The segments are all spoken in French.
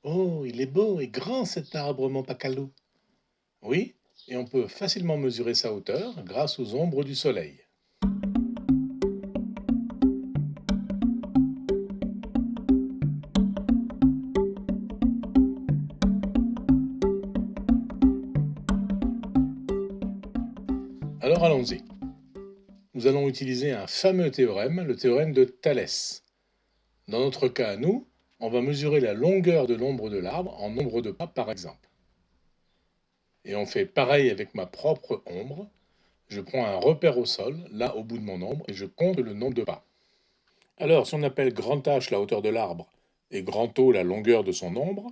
Oh, il est beau et grand cet arbre, mon pacalou. Oui, et on peut facilement mesurer sa hauteur grâce aux ombres du soleil. Alors allons-y. Nous allons utiliser un fameux théorème, le théorème de Thalès. Dans notre cas à nous, on va mesurer la longueur de l'ombre de l'arbre en nombre de pas par exemple. Et on fait pareil avec ma propre ombre. Je prends un repère au sol, là au bout de mon ombre, et je compte le nombre de pas. Alors, si on appelle grand H la hauteur de l'arbre et grand O la longueur de son ombre,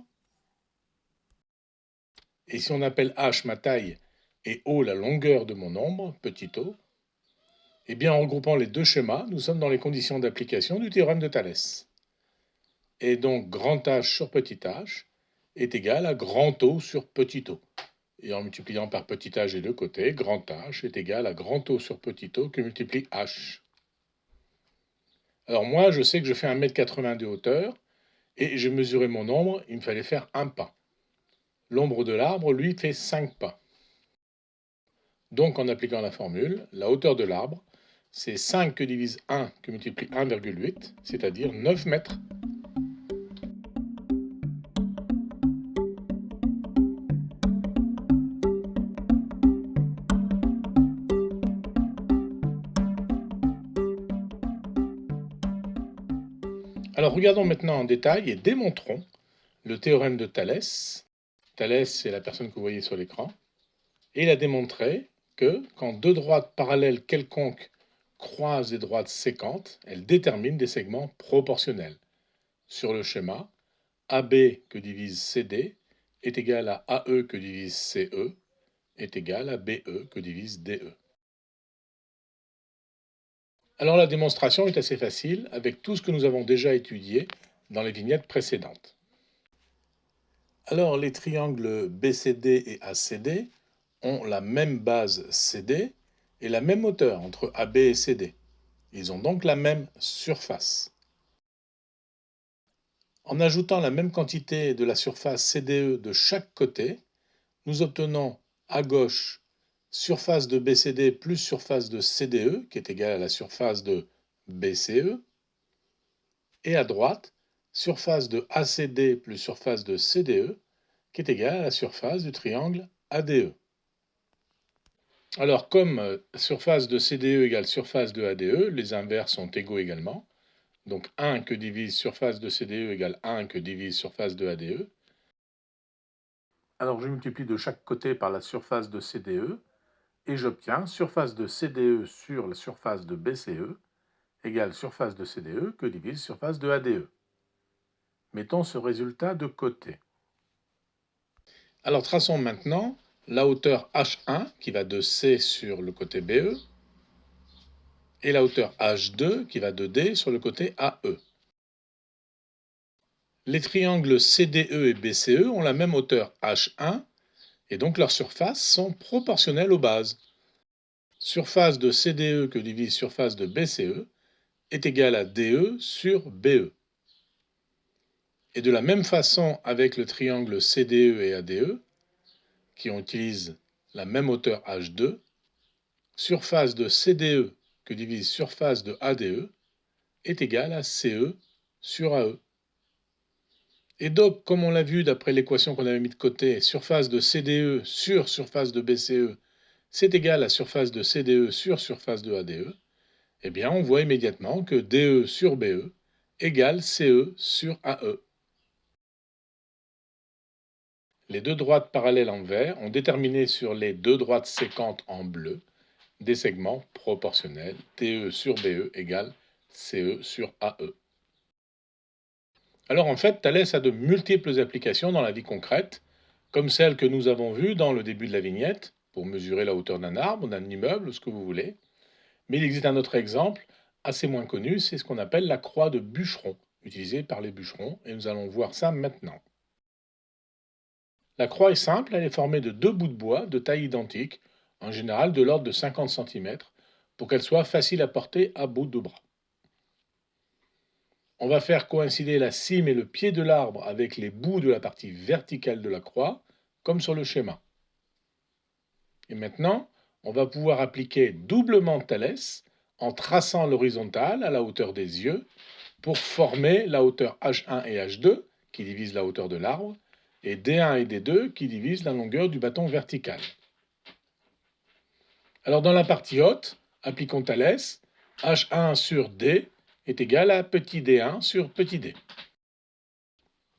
et si on appelle H ma taille et O la longueur de mon ombre, petit o, eh bien en regroupant les deux schémas, nous sommes dans les conditions d'application du théorème de Thalès. Et donc grand H sur petit h est égal à grand O sur petit o. Et en multipliant par petit h des deux côtés, grand H est égal à grand O sur petit o que multiplie H. Alors moi, je sais que je fais 1,80 m de hauteur, et j'ai mesuré mon ombre, il me fallait faire un pas. L'ombre de l'arbre, lui, fait 5 pas. Donc, en appliquant la formule, la hauteur de l'arbre, c'est 5 que divise 1 que multiplie 1,8, c'est-à-dire 9 mètres. Alors, regardons maintenant en détail et démontrons le théorème de Thalès. Thalès, c'est la personne que vous voyez sur l'écran. Et il a démontré que quand deux droites parallèles quelconques croisent des droites séquentes, elles déterminent des segments proportionnels. Sur le schéma, AB que divise CD est égal à AE que divise CE est égal à BE que divise DE. Alors la démonstration est assez facile avec tout ce que nous avons déjà étudié dans les vignettes précédentes. Alors les triangles BCD et ACD ont la même base CD et la même hauteur entre AB et CD. Ils ont donc la même surface. En ajoutant la même quantité de la surface CDE de chaque côté, nous obtenons à gauche surface de BCD plus surface de CDE, qui est égale à la surface de BCE, et à droite, surface de ACD plus surface de CDE, qui est égale à la surface du triangle ADE. Alors, comme surface de CDE égale surface de ADE, les inverses sont égaux également. Donc 1 que divise surface de CDE égale 1 que divise surface de ADE. Alors je multiplie de chaque côté par la surface de CDE, et j'obtiens surface de CDE sur la surface de BCE égale surface de CDE que divise surface de ADE. Mettons ce résultat de côté. Alors traçons maintenant la hauteur H1 qui va de C sur le côté BE et la hauteur H2 qui va de D sur le côté AE. Les triangles CDE et BCE ont la même hauteur H1 et donc leurs surfaces sont proportionnelles aux bases. Surface de CDE que divise surface de BCE est égale à DE sur BE. Et de la même façon avec le triangle CDE et ADE, qui utilisent la même hauteur H2, surface de CDE que divise surface de ADE est égale à CE sur AE. Et donc, comme on l'a vu d'après l'équation qu'on avait mis de côté, surface de CDE sur surface de BCE, c'est égal à surface de CDE sur surface de ADE, eh bien on voit immédiatement que DE sur BE égale CE sur AE. Les deux droites parallèles en vert ont déterminé sur les deux droites séquentes en bleu des segments proportionnels. DE sur BE égale CE sur AE. Alors en fait, Thalès a de multiples applications dans la vie concrète, comme celle que nous avons vue dans le début de la vignette, pour mesurer la hauteur d'un arbre, d'un immeuble, ce que vous voulez. Mais il existe un autre exemple, assez moins connu, c'est ce qu'on appelle la croix de bûcheron, utilisée par les bûcherons, et nous allons voir ça maintenant. La croix est simple, elle est formée de deux bouts de bois de taille identique, en général de l'ordre de 50 cm, pour qu'elle soit facile à porter à bout de bras. On va faire coïncider la cime et le pied de l'arbre avec les bouts de la partie verticale de la croix, comme sur le schéma. Et maintenant, on va pouvoir appliquer doublement Thalès en traçant l'horizontale à la hauteur des yeux pour former la hauteur H1 et H2 qui divisent la hauteur de l'arbre et D1 et D2 qui divisent la longueur du bâton vertical. Alors dans la partie haute, appliquons Thalès, H1 sur D est égal à petit d1 sur petit d.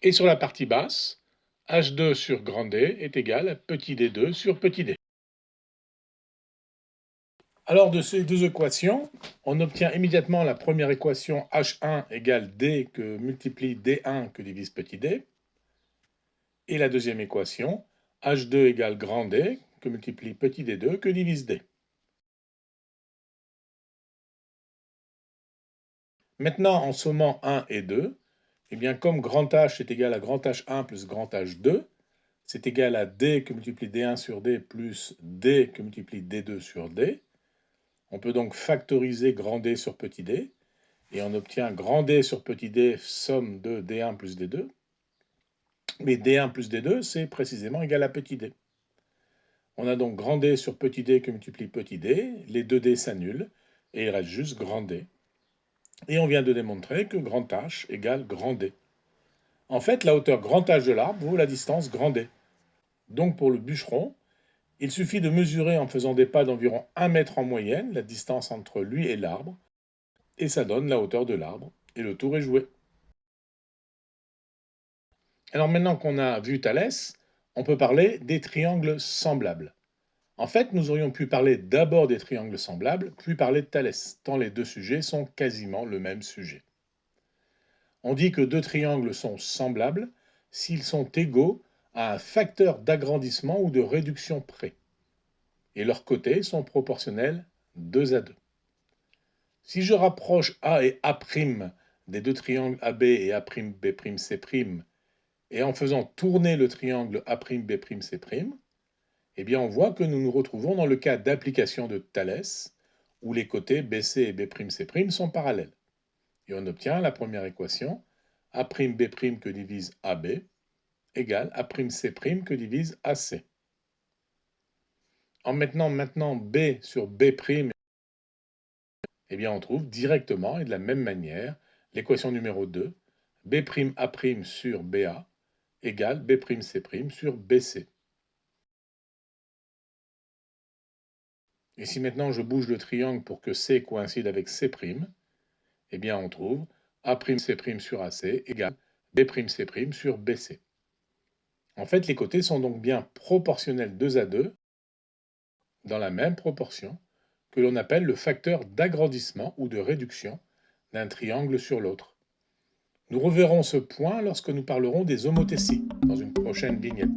Et sur la partie basse, H2 sur grand D est égal à petit d2 sur petit d. Alors de ces deux équations, on obtient immédiatement la première équation H1 égale D que multiplie D1 que divise petit d. Et la deuxième équation, H2 égale grand D que multiplie petit d2 que divise D. Maintenant, en sommant 1 et 2, eh bien, comme grand H est égal à grand H1 plus grand H2, c'est égal à D que multiplie D1 sur D plus D que multiplie D2 sur D. On peut donc factoriser grand D sur petit d, et on obtient grand D sur petit d somme de D1 plus D2. Mais D1 plus D2, c'est précisément égal à petit d. On a donc grand D sur petit d que multiplie petit d, les deux D s'annulent, et il reste juste grand D. Et on vient de démontrer que grand H égale grand D. En fait, la hauteur grand H de l'arbre vaut la distance grand D. Donc pour le bûcheron, il suffit de mesurer en faisant des pas d'environ 1 mètre en moyenne la distance entre lui et l'arbre, et ça donne la hauteur de l'arbre, et le tour est joué. Alors maintenant qu'on a vu Thalès, on peut parler des triangles semblables. En fait, nous aurions pu parler d'abord des triangles semblables, puis parler de Thalès, tant les deux sujets sont quasiment le même sujet. On dit que deux triangles sont semblables s'ils sont égaux à un facteur d'agrandissement ou de réduction près, et leurs côtés sont proportionnels 2 à 2. Si je rapproche A et A' des deux triangles AB et A'B'C', et en faisant tourner le triangle A'B'C', eh bien on voit que nous nous retrouvons dans le cas d'application de Thalès, où les côtés BC et B'C' sont parallèles. Et on obtient la première équation, A'B' que divise AB, égale A'C' que divise AC. En mettant maintenant B sur B', eh bien on trouve directement et de la même manière l'équation numéro 2, B'A' sur BA égale B'C' sur BC. Et si maintenant je bouge le triangle pour que C coïncide avec C', eh bien on trouve A'C' sur AC égale B'C' sur BC. En fait, les côtés sont donc bien proportionnels 2 à 2 dans la même proportion que l'on appelle le facteur d'agrandissement ou de réduction d'un triangle sur l'autre. Nous reverrons ce point lorsque nous parlerons des homothéties dans une prochaine vignette.